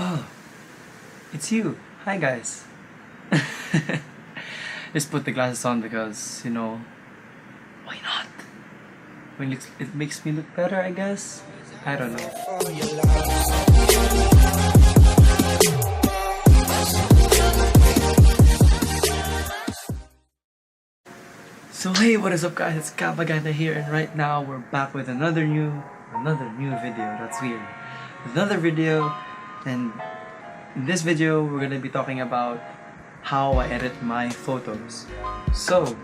Oh, it's you. Hi guys. Just put the glasses on because, why not? When it makes me look better, I guess. I don't know. So hey, what is up guys? It's Kapaganda here, and right now we're back with another new video. That's weird. Another video, and in this video we're gonna be talking about how I edit my photos. So,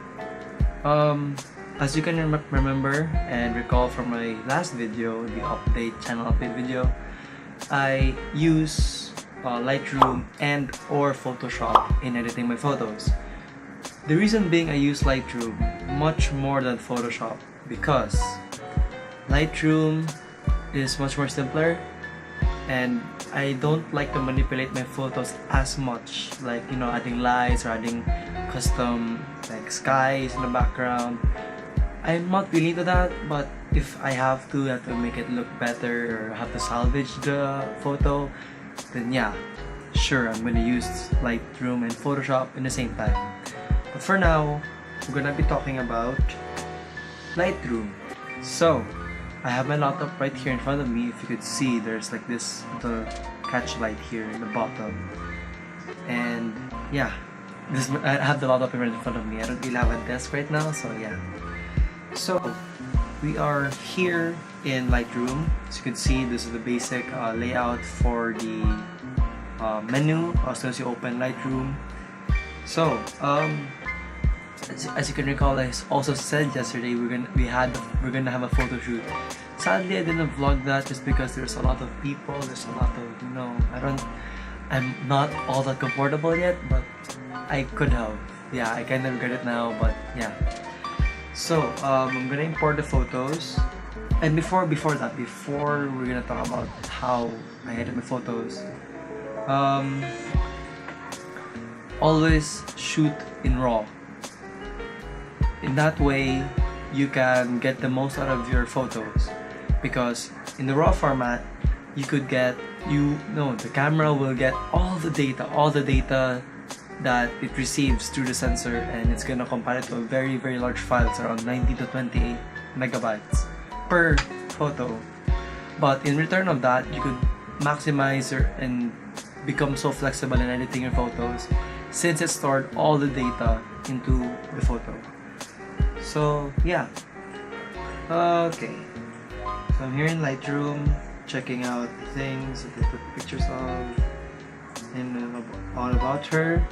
as you can remember and recall from my last video, the channel update video, I use Lightroom and or Photoshop in editing my photos. The reason being I use Lightroom much more than Photoshop because Lightroom is much more simpler, and I don't like to manipulate my photos as much, like adding lights or adding custom like skies in the background. I'm not really into that, but if I have to make it look better or have to salvage the photo, then yeah, sure, I'm gonna use Lightroom and Photoshop in the same time. But for now, we're gonna be talking about Lightroom. So, I have my laptop right here in front of me. If you could see, there's like this little catch light here in the bottom. And yeah, I have the laptop right in front of me. I don't really have a desk right now, so yeah. So, we are here in Lightroom. As you can see, this is the basic layout for the menu as soon as you open Lightroom. So, as you can recall, I also said yesterday we're gonna have a photo shoot. Sadly, I didn't vlog that just because there's a lot of people. There's a lot of I'm not all that comfortable yet, but I could have. Yeah, I kind of regret it now, but yeah. So I'm gonna import the photos, and before we're gonna talk about how I edit my photos. Always shoot in RAW. In that way, you can get the most out of your photos, because in the RAW format, you could get the camera will get all the data that it receives through the sensor, and it's gonna compile it to a very large file. It's around 90 to 28 megabytes per photo. But in return of that, you could maximize and become so flexible in editing your photos, since it stored all the data into the photo. So yeah, okay. So I'm here in Lightroom, checking out things that they put pictures of, and all about her.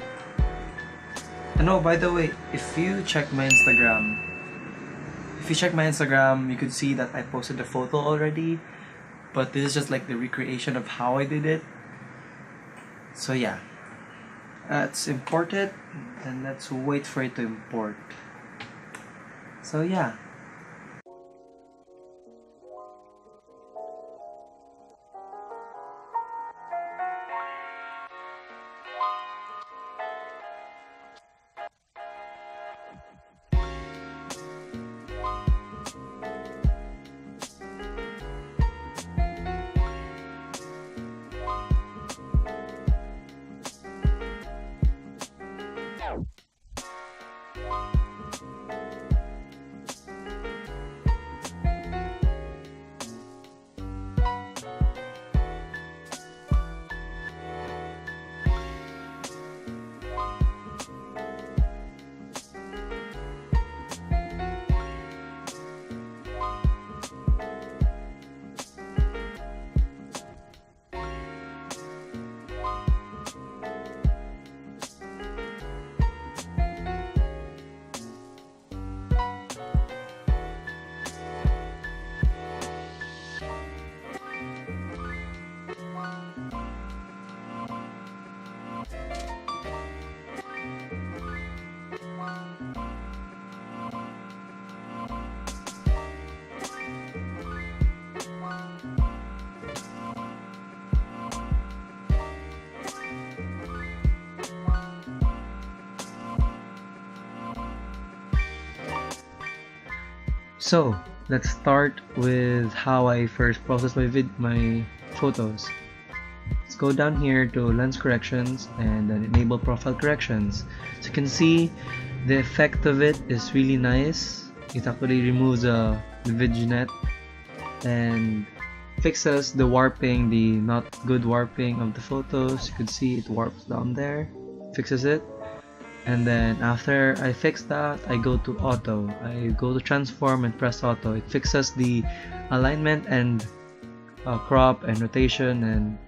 And oh, by the way, if you check my Instagram, you could see that I posted a photo already, but this is just like the recreation of how I did it. So yeah, let's import it, and let's wait for it to import. So yeah. So let's start with how I first process my photos. let's go down here to lens corrections and then enable profile corrections. So you can see the effect of it is really nice. It actually removes the vignette and fixes the warping, the not good warping of the photos. You can see it warps down there, fixes it. And then after I fix that, I go to auto. I go to transform and press auto. It fixes the alignment and crop and rotation and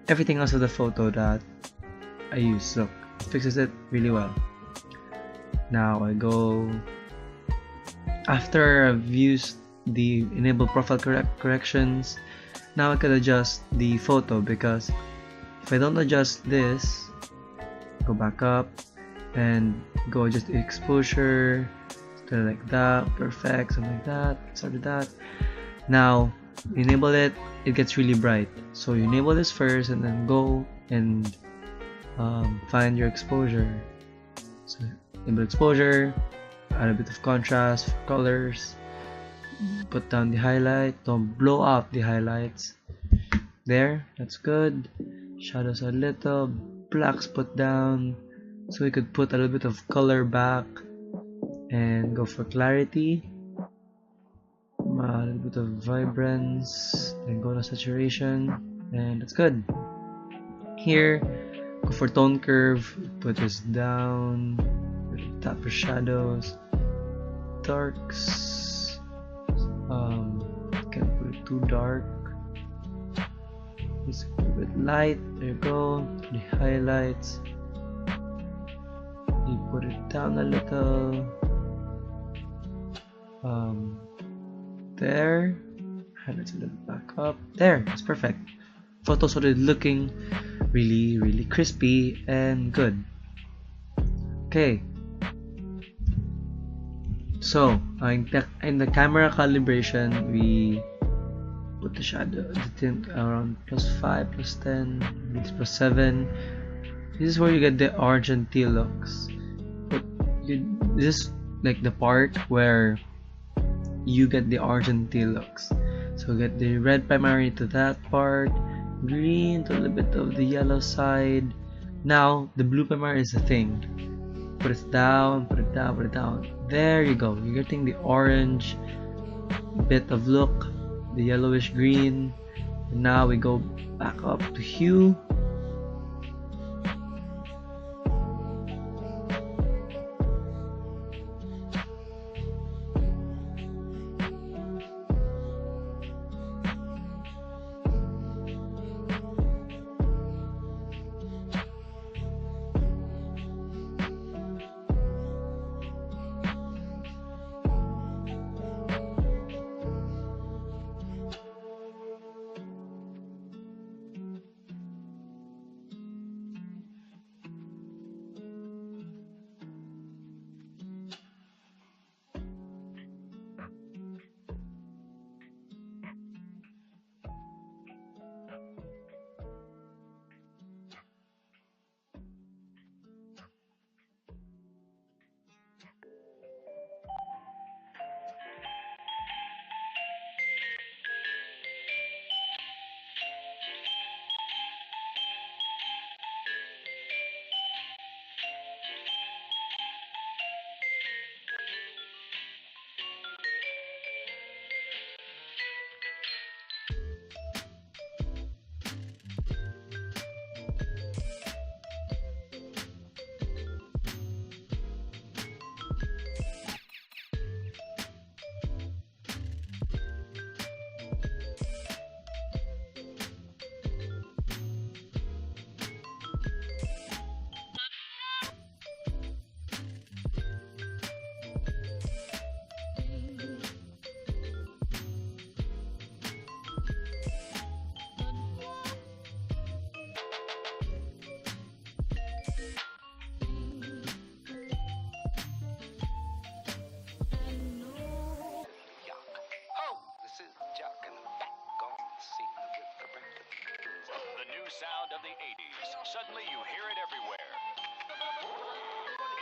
everything else of the photo that I use. Look, it fixes it really well. Now I go, after I've used the enable profile corrections, now I can adjust the photo, because if I don't adjust this, go back up and go adjust the exposure, like that, perfect, something like that, started that. Now enable it, it gets really bright. So you enable this first and then go and find your exposure. So enable exposure, add a bit of contrast, colors, put down the highlight, don't blow up the highlights. There, that's good. Shadows a little, blacks put down, so we could put a little bit of color back and go for clarity, a little bit of vibrance, then go to saturation, and that's good. Here, go for tone curve, put this down, tap for shadows, darks, can't put it too dark, just a bit light, there you go, the highlights, you put it down a little, there, highlights a little back up, there, it's perfect. Photo started looking really crispy and good. Okay, so in the camera calibration, we put the shadow, the tint around +5, +10, maybe +7. This is where you get the orange and teal looks. But this is like the part where you get the orange and teal looks. So get the red primary to that part, green to a little bit of the yellow side. Now the blue primary is the thing. Put it down, put it down, put it down. There you go. You're getting the orange bit of look, the yellowish green. And now we go back up to hue. Sound of the 80s. Suddenly you hear it everywhere.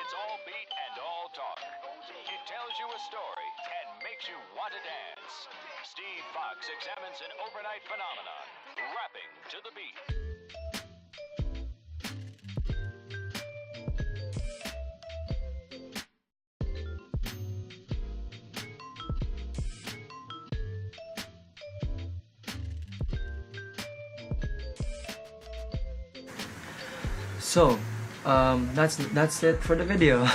It's all beat and all talk. It tells you a story and makes you want to dance. Steve Fox examines an overnight phenomenon, rapping to the beat. So, that's it for the video.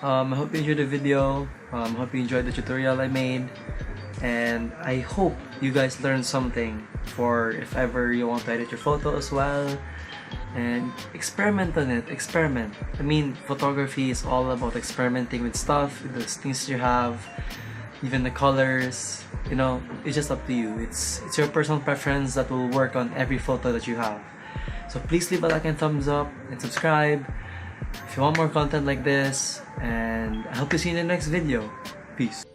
I hope you enjoyed the video. Hope you enjoyed the tutorial I made, and I hope you guys learned something for if ever you want to edit your photo as well. And experiment on it. Experiment. I mean, photography is all about experimenting with stuff, with the things you have, even the colors. You know, it's just up to you. It's your personal preference that will work on every photo that you have. So please leave a like and thumbs up and subscribe if you want more content like this. And I hope to see you in the next video. Peace.